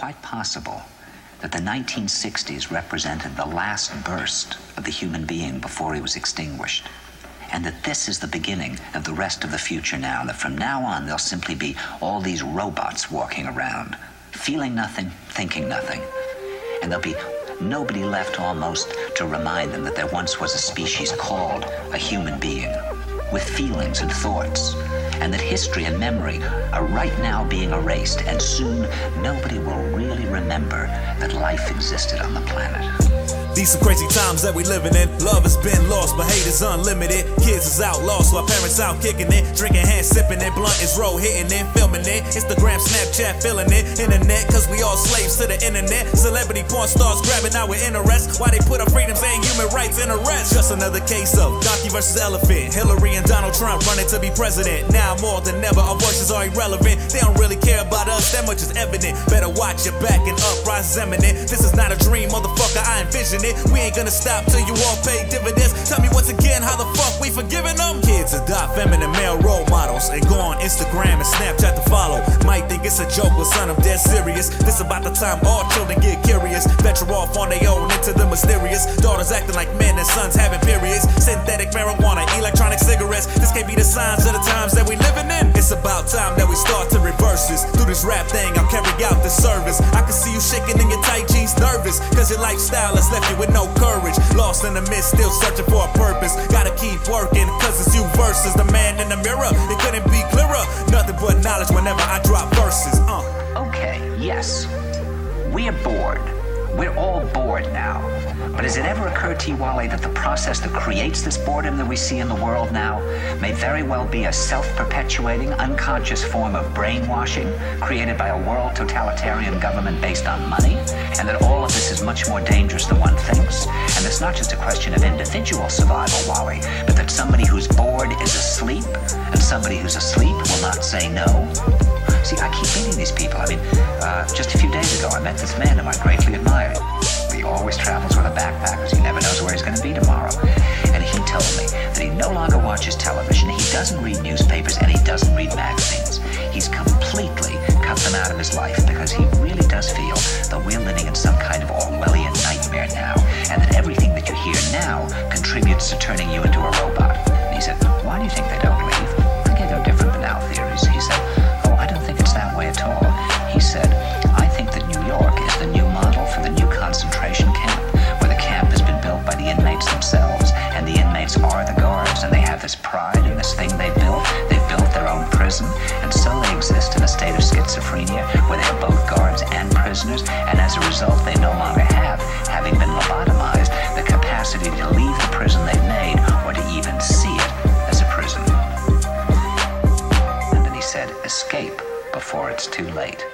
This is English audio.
quite possible that the 1960s represented the last burst of the human being before he was extinguished. And that this is the beginning of the rest of the future now, and that from now on there'll simply be all these robots walking around, feeling nothing, thinking nothing. And there'll be nobody left almost to remind them that there once was a species called a human being, with feelings and thoughts, and that history and memory are right now being erased, and soon nobody will really remember that life existed on the planet. These some crazy times that we living in. Love has been lost, but hate is unlimited. Kids is outlaws while parents out kicking it. Drinking, hand sipping it, blunt is roll hitting it, filming it. Instagram, Snapchat, feeling it. Internet, cause we all slaves to the internet. Celebrity porn stars grabbing our interest. Why they put our freedoms and human rights in arrest? Just another case of donkey versus elephant. Hillary and Donald Trump running to be president. Now more than ever, our voices are irrelevant. They don't really care about us, that much is evident. Better watch your back and uprise imminent. This is not a dream, motherfucker, I envision it. We ain't gonna stop till you all pay dividends. Tell me once again how the fuck we forgiving them? Kids adopt feminine male role models and go on Instagram and Snapchat to follow. Might think it's a joke, but son, I'm dead serious. This about the time all children get curious. Venture off on their own into the mysterious. Daughters acting like men and sons having periods. Synthetic marijuana, electronic cigarettes. This can't be the signs of the times that we living in. It's about time that we start to reverse this. Through this rap thing, I'll carry out the service. I can see you shaking in your tight jeans, nervous, cause your lifestyle has left you with no courage. Lost in the mist, still searching for a purpose. Gotta keep working, cause it's you versus the man in the mirror. It couldn't be clearer. Nothing but knowledge whenever I drop verses. Okay, yes, we're bored. We're all bored now. But has it ever occurred to you, Wally, that the process that creates this boredom that we see in the world now may very well be a self-perpetuating, unconscious form of brainwashing created by a world totalitarian government based on money, and that all of this is much more dangerous than one thinks, and it's not just a question of individual survival, Wally, but that somebody who's bored is asleep, and somebody who's asleep will not say no? See, I keep meeting these people. I mean, just a few days ago, I met this man whom I greatly admired. He always travels with a backpack because he never knows where he's going to be tomorrow. And he told me that he no longer watches television, he doesn't read newspapers, and he doesn't read magazines. He's completely cut them out of his life because he really does feel that we're living in some kind of Orwellian nightmare now, and that everything that you hear now contributes to turning you into a robot. And he said, why do you think they don't leave? I gave him different banal theories. He said, oh, I don't think it's that way at all. He said, I think that New York is the new model for the new concentration camp, where the camp has been built by the inmates themselves, and the inmates are the guards, and they have this pride in this thing they built. They've built their own prison, and so they exist in a state of schizophrenia, where they are both guards and prisoners, and as a result they no longer have, having been lobotomized, the capacity to leave the prison they've made, or to even see it as a prison. And then he said, escape before it's too late.